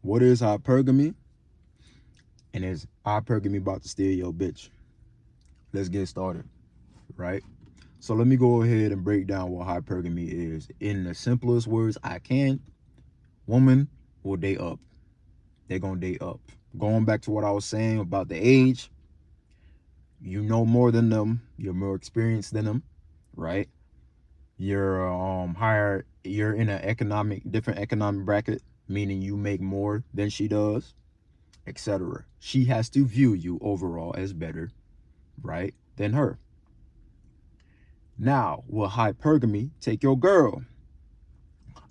What is hypergamy? And is hypergamy about to steal your bitch? Let's get started, right? So let me go ahead and break down what hypergamy is. In the simplest words I can, woman will date up. They're going to date up. Going back to what I was saying about the age, you know more than them. You're more experienced than them, right? You're higher. You're in a different economic bracket, meaning you make more than she does, etc. She has to view you overall as better, right, than her. Now, will hypergamy take your girl?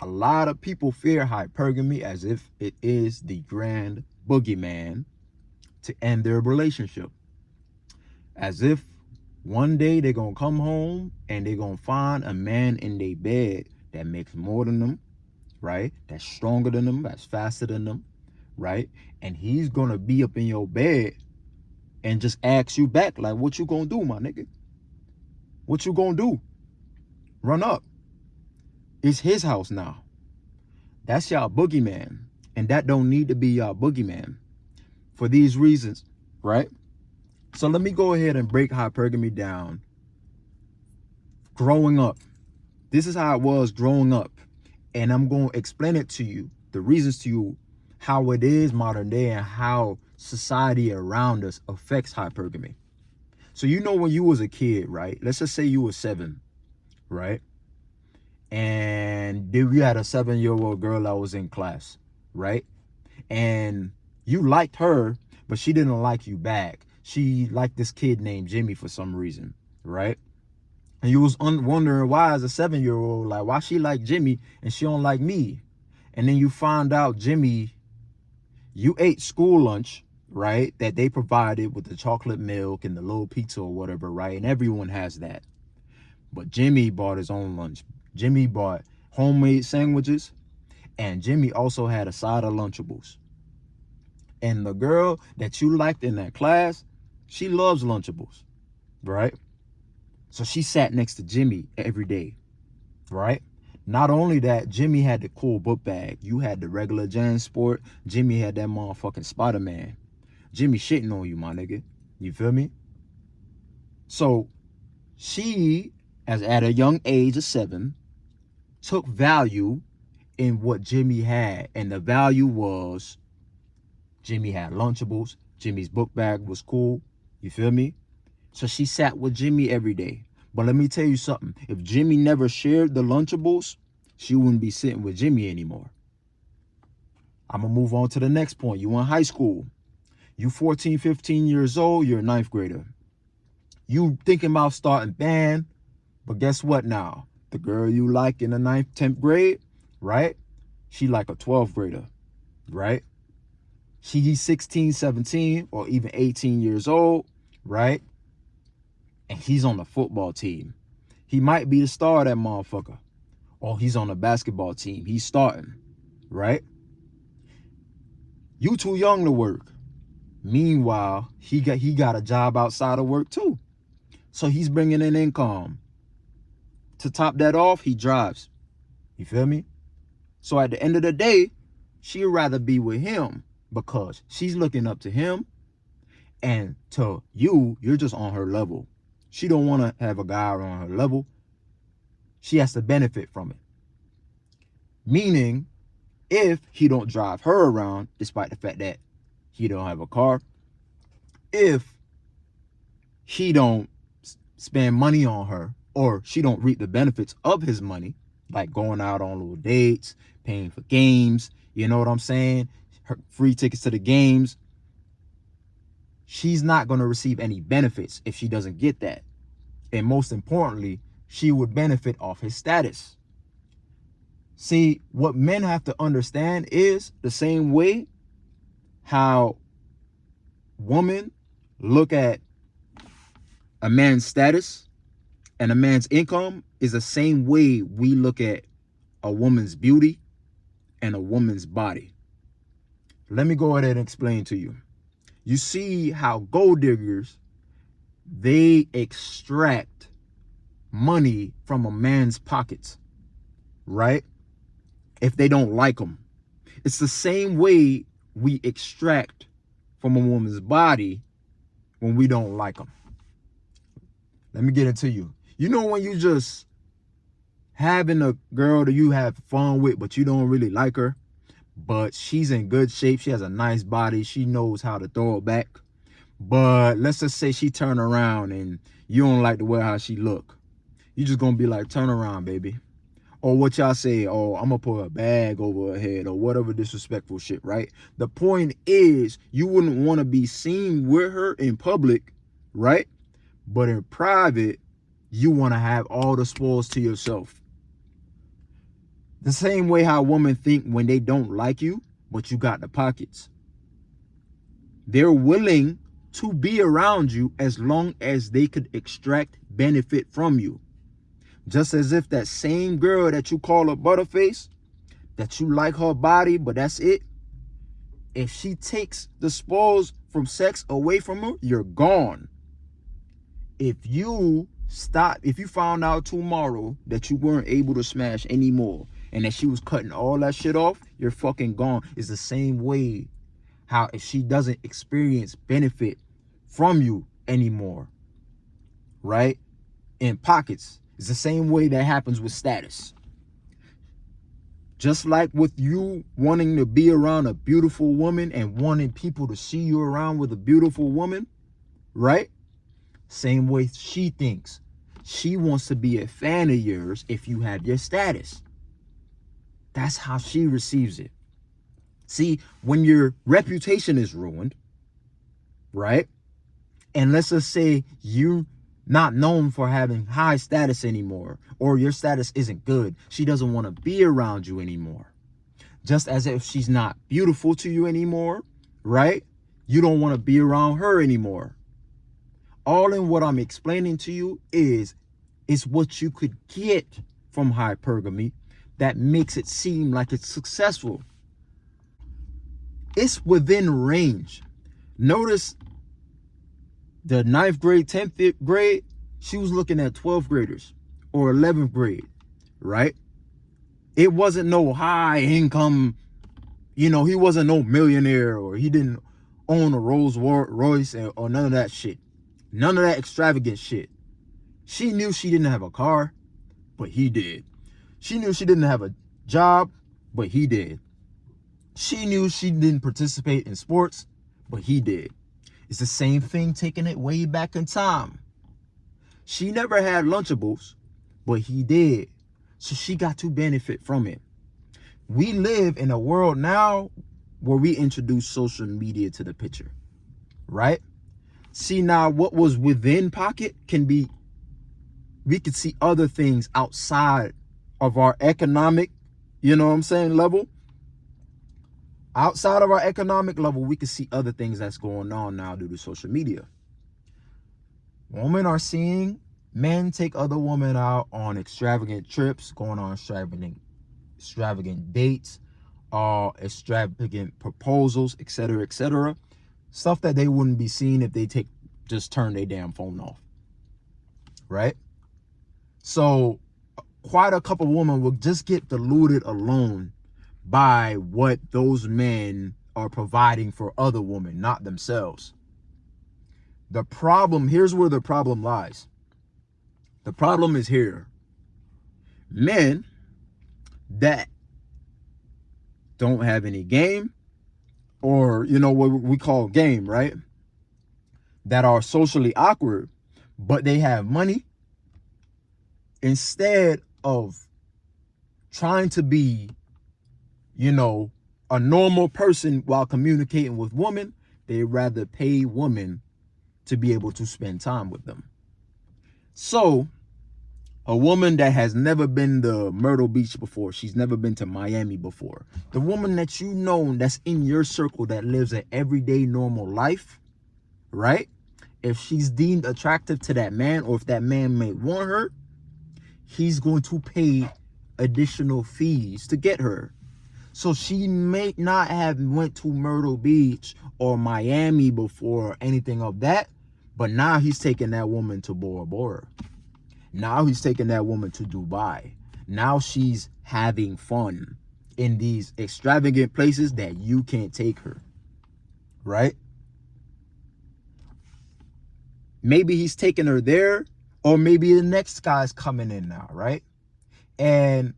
A lot of people fear hypergamy as if it is the grand boogeyman to end their relationship. As if one day they're going to come home and they're going to find a man in their bed that makes more than them, right? That's stronger than them, that's faster than them, right? And he's going to be up in your bed and just ask you back, like, what you going to do, my nigga? What you going to do? Run up. It's his house now. That's y'all boogeyman. And that don't need to be y'all boogeyman for these reasons, right? So let me go ahead and break hypergamy down. Growing up. This is how it was growing up. And I'm going to explain it to you, the reasons to you, how it is modern day and how society around us affects hypergamy. So you know when you was a kid, right? Let's just say you were 7, right? And we had a 7-year-old girl that was in class, right? And you liked her, but she didn't like you back. She liked this kid named Jimmy for some reason, right? And you was wondering why, as a 7-year-old, like, why she like Jimmy and she don't like me. And then you find out Jimmy, you ate school lunch, right, that they provided with the chocolate milk and the little pizza or whatever, right? And everyone has that. But Jimmy bought his own lunch. Jimmy bought homemade sandwiches, and Jimmy also had a side of Lunchables. And the girl that you liked in that class, she loves Lunchables, right? So she sat next to Jimmy every day, right? Not only that, Jimmy had the cool book bag. You had the regular JanSport. Jimmy had that motherfucking Spider-Man. Jimmy shitting on you, my nigga. You feel me? So she, as at a young age of 7, took value in what Jimmy had. And the value was Jimmy had Lunchables. Jimmy's book bag was cool. You feel me? So she sat with Jimmy every day. But let me tell you something. If Jimmy never shared the Lunchables, she wouldn't be sitting with Jimmy anymore. I'm going to move on to the next point. You in high school. You 14, 15 years old. You're a 9th grader. You thinking about starting band. But guess what now? The girl you like in the 9th, 10th grade, right? She like a 12th grader, right? She's 16, 17, or even 18 years old, right? And he's on the football team. He might be the star of that motherfucker. Or he's on the basketball team. He's starting, right? You too young to work. Meanwhile, he got a job outside of work too. So he's bringing in income. To top that off, he drives. You feel me? So at the end of the day, she'd rather be with him because she's looking up to him. And to you, you're just on her level. She don't want to have a guy on her level. She has to benefit from it. Meaning, if he don't drive her around, despite the fact that he don't have a car, if he don't spend money on her, or she don't reap the benefits of his money, like going out on little dates, paying for games, you know what I'm saying? Her free tickets to the games. She's not going to receive any benefits if she doesn't get that. And most importantly, she would benefit off his status. See, what men have to understand is the same way how women look at a man's status and a man's income is the same way we look at a woman's beauty and a woman's body. Let me go ahead and explain to you. You see how gold diggers, they extract money from a man's pockets, right? If they don't like him. It's the same way we extract from a woman's body when we don't like them. Let me get into you. You know when you just having a girl that you have fun with, but you don't really like her, but she's in good shape. She has a nice body. She knows how to throw it back. But let's just say she turn around and you don't like the way how she look. You just gonna be like, turn around, baby. Or what y'all say, oh, I'm gonna put a bag over her head or whatever disrespectful shit, right? The point is, you wouldn't want to be seen with her in public, right? But in private, you want to have all the spoils to yourself. The same way how women think when they don't like you, but you got the pockets. They're willing to be around you as long as they could extract benefit from you. Just as if that same girl that you call a butterface, that you like her body, but that's it. If she takes the spoils from sex away from her, you're gone. If you found out tomorrow that you weren't able to smash anymore and that she was cutting all that shit off, you're fucking gone. It's the same way how if she doesn't experience benefit from you anymore, right? In pockets. It's the same way that happens with status. Just like with you wanting to be around a beautiful woman and wanting people to see you around with a beautiful woman, right? Same way she thinks. She wants to be a fan of yours if you have your status. That's how she receives it. See, when your reputation is ruined, right? And let's just say you're not known for having high status anymore, or your status isn't good. She doesn't want to be around you anymore. Just as if she's not beautiful to you anymore, right? You don't want to be around her anymore. All in what I'm explaining to you is what you could get from hypergamy that makes it seem like it's successful. It's within range. Notice the 9th grade, 10th grade, she was looking at 12th graders or 11th grade, right? It wasn't no high income, he wasn't no millionaire or he didn't own a Rolls Royce or none of that shit. None of that extravagant shit. She knew she didn't have a car, but he did. She knew she didn't have a job, but he did. She knew she didn't participate in sports, but he did. It's the same thing taking it way back in time. She never had Lunchables, but he did. So she got to benefit from it. We live in a world now where we introduce social media to the picture, right? See, now what was within pocket we could see other things outside of our economic, level. Outside of our economic level, we can see other things that's going on now due to social media. Women are seeing men take other women out on extravagant trips, going on extravagant dates, extravagant proposals, etc., etc. Stuff that they wouldn't be seeing if they just turn their damn phone off, right? So quite a couple women will just get deluded alone by what those men are providing for other women, not themselves. Here's where the problem lies. The problem is here. Men that don't have any game, or what we call game, right? That are socially awkward, but they have money. Instead of trying to be a normal person while communicating with women, they rather pay women to be able to spend time with them. So a woman that has never been to Myrtle Beach before, she's never been to Miami before, the woman that that's in your circle that lives an everyday normal life, right? If she's deemed attractive to that man, or if that man may want her, he's going to pay additional fees to get her. So she may not have went to Myrtle Beach or Miami before or anything of that, but now he's taking that woman to Bora Bora. Now he's taking that woman to Dubai. Now she's having fun. in these extravagant places that you can't take her, right? Maybe he's taking her there, or maybe the next guy's coming in now, right? And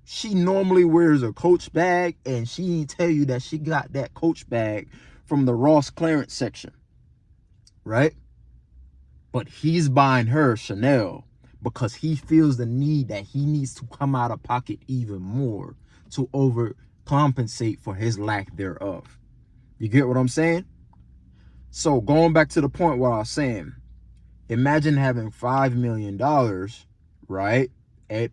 she normally wears a Coach bag, and she ain't tell you that she got that Coach bag from the Ross clearance section, right? But he's buying her Chanel because he feels the need that he needs to come out of pocket even more to overcompensate for his lack thereof. You get what I'm saying? So going back to the point where I was saying, imagine having $5 million, right?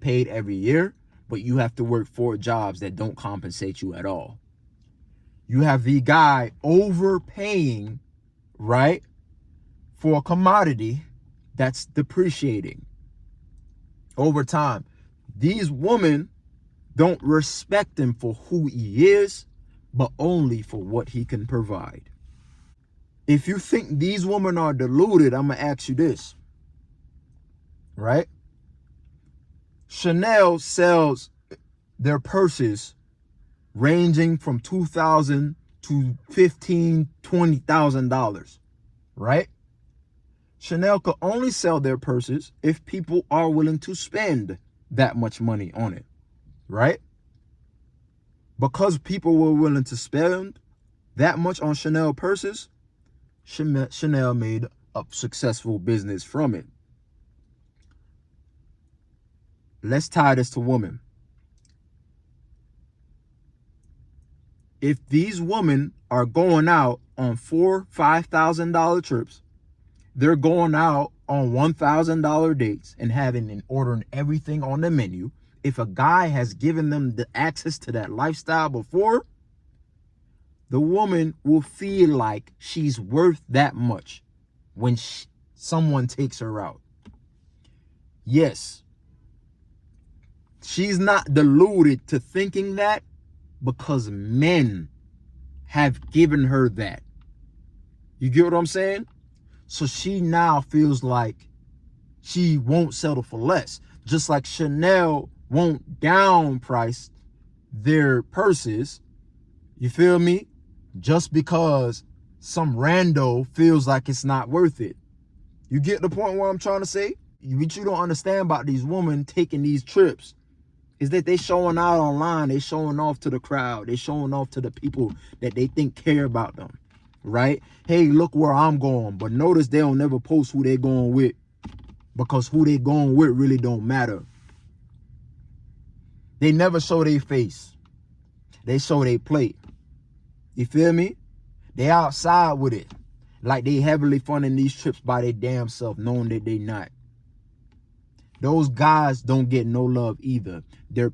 Paid every year, but you have to work 4 jobs that don't compensate you at all. You have the guy overpaying, right, for a commodity that's depreciating over time. These women don't respect him for who he is, but only for what he can provide. If you think these women are deluded, I'm gonna ask you this, right? Chanel sells their purses ranging from $2,000 to $15,000, $20,000, right? Chanel could only sell their purses if people are willing to spend that much money on it, right? Because people were willing to spend that much on Chanel purses, Chanel made a successful business from it. Let's tie this to women. If these women are going out on $4,000, $5,000 trips, they're going out on $1,000 dates and having and ordering everything on the menu. If a guy has given them the access to that lifestyle before, the woman will feel like she's worth that much when someone takes her out. Yes, she's not deluded to thinking that because men have given her that. You get what I'm saying? So she now feels like she won't settle for less. Just like Chanel won't down price their purses, you feel me? Just because some rando feels like it's not worth it. You get the point what I'm trying to say? What you don't understand about these women taking these trips is that they showing out online. They showing off to the crowd. They showing off to the people that they think care about them, right? Hey, look where I'm going. But notice they don't never post who they going with, because who they going with really don't matter. They never show their face. They show their plate. You feel me? They outside with it. Like they heavily funding these trips by their damn self, knowing that they not. Those guys don't get no love either. They're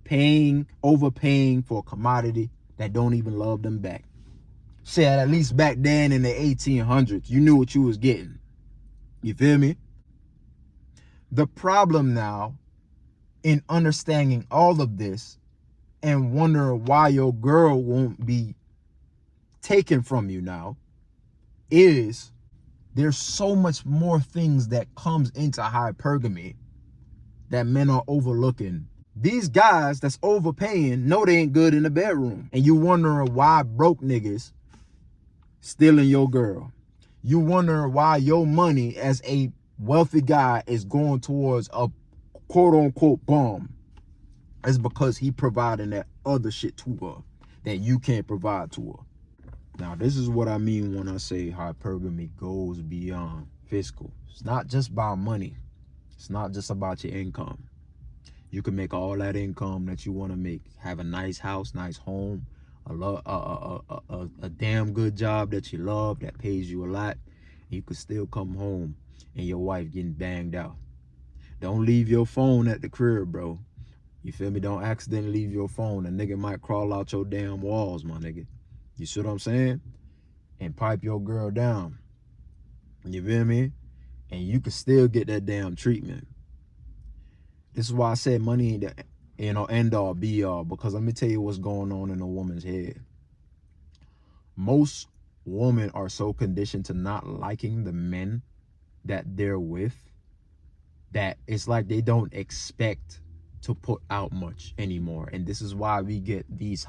overpaying for a commodity that don't even love them back. Shit, at least back then in the 1800s, you knew what you was getting. You feel me? The problem now in understanding all of this and wondering why your girl won't be taken from you now is there's so much more things that comes into hypergamy that men are overlooking. These guys that's overpaying know they ain't good in the bedroom, and you wondering why broke niggas stealing your girl. You wondering why your money as a wealthy guy is going towards a quote unquote bomb. It's because he providing that other shit to her that you can't provide to her. Now, this is what I mean when I say hypergamy goes beyond fiscal. It's not just about money. It's not just about your income. You can make all that income that you want to make. Have a nice house, nice home, a damn good job that you love that pays you a lot. You could still come home and your wife getting banged out. Don't leave your phone at the crib, bro. You feel me? Don't accidentally leave your phone. A nigga might crawl out your damn walls, my nigga. You see what I'm saying? And pipe your girl down. You feel me? And you can still get that damn treatment. This is why I said money ain't the end all be all, because let me tell you what's going on in a woman's head. Most women are so conditioned to not liking the men that they're with that it's like they don't expect to put out much anymore. And this is why we get this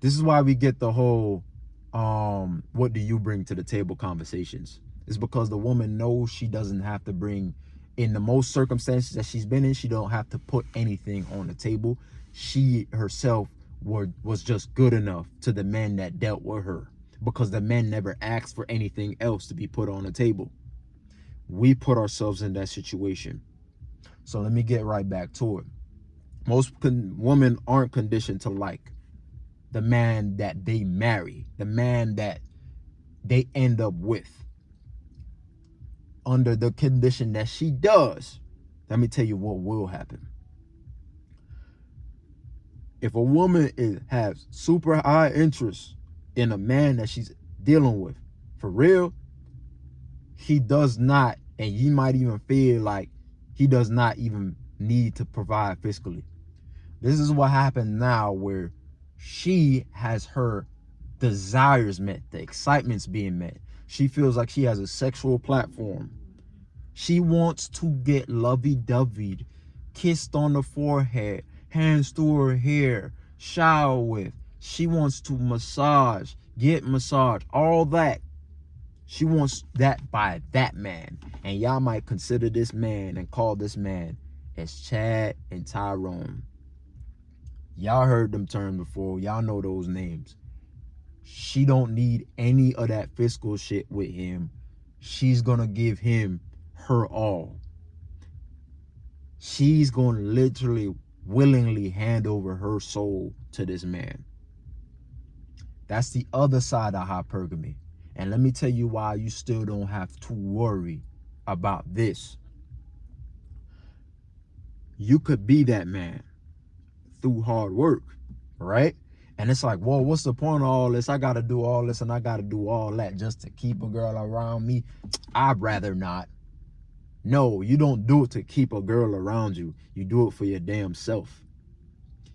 is why we get the whole what do you bring to the table conversations. It's because the woman knows she doesn't have to bring, in the most circumstances that she's been in, she don't have to put anything on the table. She herself was just good enough to the men that dealt with her, because the men never asked for anything else to be put on the table. We put ourselves in that situation. So let me get right back to it. Most women aren't conditioned to like the man that they marry, the man that they end up with. Under the condition that she does, let me tell you what will happen. If a woman has super high interest in a man that she's dealing with, for real, he does not, and you might even feel like he does not even need to provide fiscally. This is what happened now, where she has her desires met, the excitement's being met. She feels like she has a sexual platform. She wants to get lovey-doveyed, kissed on the forehead, hands through her hair, shower with. She wants to massage, get massaged, all that. She wants that by that man. And y'all might consider this man and call this man as Chad and Tyrone. Y'all heard them terms before. Y'all know those names. She don't need any of that fiscal shit with him. She's gonna give him her all. She's gonna literally, willingly hand over her soul to this man. That's the other side of hypergamy. And let me tell you why you still don't have to worry about this. You could be that man through hard work, right? And it's like, whoa, what's the point of all this? I got to do all this and I got to do all that just to keep a girl around me. I'd rather not. No, you don't do it to keep a girl around you. You do it for your damn self.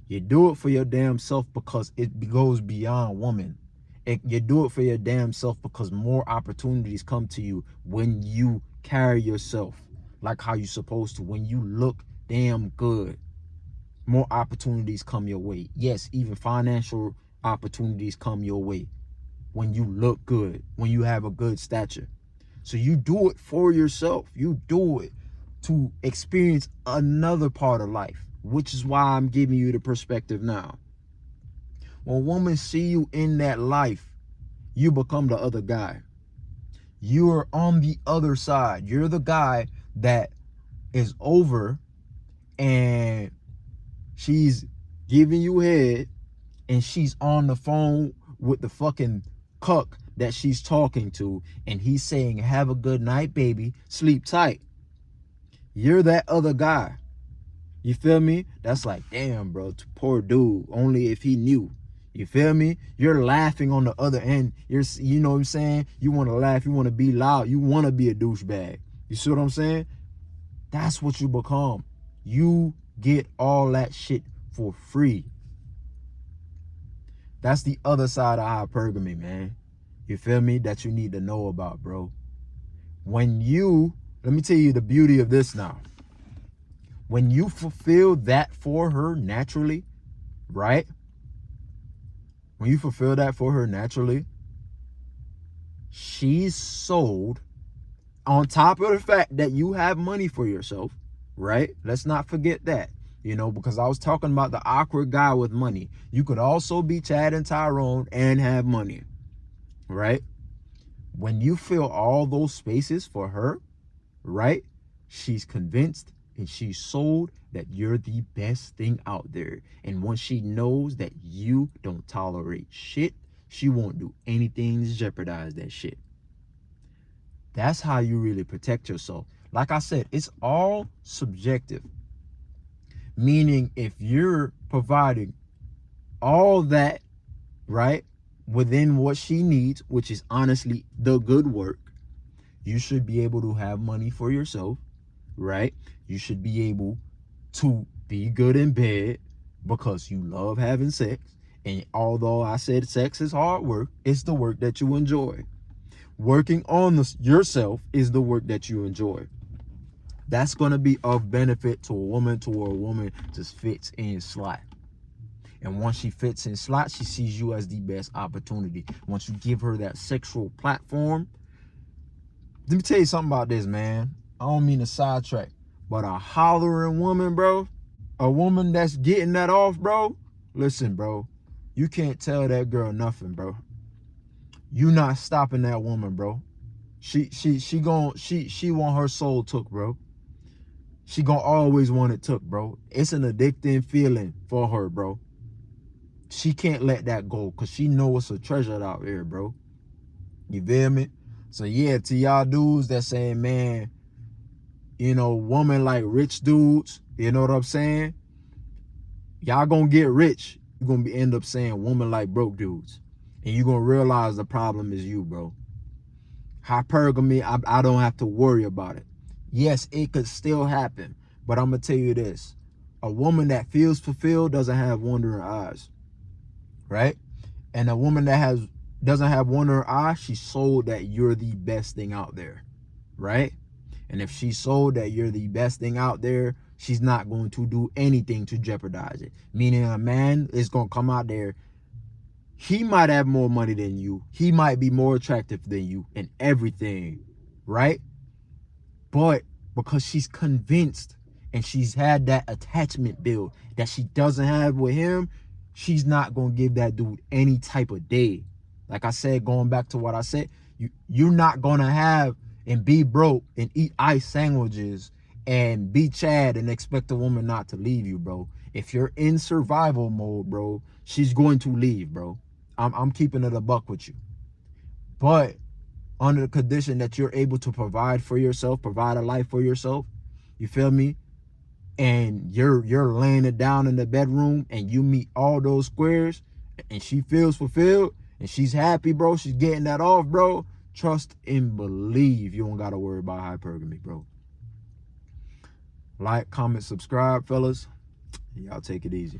You do it for your damn self because it goes beyond woman. You do it for your damn self because more opportunities come to you when you carry yourself like how you're supposed to. When you look damn good, more opportunities come your way. Yes, even financial opportunities come your way when you look good, when you have a good stature. So you do it for yourself. You do it to experience another part of life, which is why I'm giving you the perspective now. When women see you in that life, you become the other guy. You're on the other side. You're the guy that is over and she's giving you head and she's on the phone with the fucking cuck that she's talking to, and he's saying, have a good night, baby, sleep tight. You're that other guy. You feel me? That's like, damn, bro, poor dude, only if he knew. You feel me? You're laughing on the other end. You know what I'm saying? You want to laugh, you want to be loud, you want to be a douchebag. You see what I'm saying? That's what you become. You get all that shit for free. That's the other side of hypergamy, man. You feel me? That you need to know about, bro. Let me tell you the beauty of this now. When you fulfill that for her naturally, right? When you fulfill that for her naturally, she's sold, on top of the fact that you have money for yourself, right? Let's not forget that, because I was talking about the awkward guy with money. You could also be Chad and Tyrone and have money, right? When you fill all those spaces for her, right? She's convinced and she's sold that you're the best thing out there. And once she knows that you don't tolerate shit, she won't do anything to jeopardize that shit. That's how you really protect yourself. Like I said, it's all subjective. Meaning if you're providing all that, right, within what she needs, which is honestly the good work, you should be able to have money for yourself, right? You should be able to be good in bed because you love having sex. And although I said sex is hard work, it's the work that you enjoy. Working on yourself is the work that you enjoy. That's going to be of benefit to a woman, just fits in slot. And once she fits in slot, she sees you as the best opportunity. Once you give her that sexual platform, let me tell you something about this, man. I don't mean to sidetrack, but a hollering woman, bro, a woman that's getting that off, bro, listen, bro, you can't tell that girl nothing, bro. You not stopping that woman, bro. She want her soul took, bro. She gonna always want it took, bro. It's an addicting feeling for her, bro. She can't let that go because she know it's a treasure out here, bro. You feel me? So yeah, to y'all dudes that saying, man, you know, woman like rich dudes, you know what I'm saying? Y'all gonna get rich. You're gonna end up saying woman like broke dudes. And you're gonna realize the problem is you, bro. Hypergamy, I don't have to worry about it. Yes, it could still happen, but I'm gonna tell you this. A woman that feels fulfilled doesn't have wandering eyes, right? And a woman that doesn't have wandering eyes, she sold that you're the best thing out there, right? And if she sold that you're the best thing out there, she's not going to do anything to jeopardize it. Meaning a man is going to come out there. He might have more money than you. He might be more attractive than you and everything, right? But because she's convinced and she's had that attachment build that she doesn't have with him, she's not going to give that dude any type of day. Like I said, going back to what I said, you're not going to have and be broke and eat ice sandwiches and be Chad and expect a woman not to leave you, bro. If you're in survival mode, bro, she's going to leave, bro. I'm keeping it a buck with you. But under the condition that you're able to provide for yourself, provide a life for yourself, you feel me? And you're laying it down in the bedroom and you meet all those squares and she feels fulfilled and she's happy, bro. She's getting that off, bro. Trust and believe you don't got to worry about hypergamy, bro. Like, comment, subscribe, fellas. Y'all take it easy.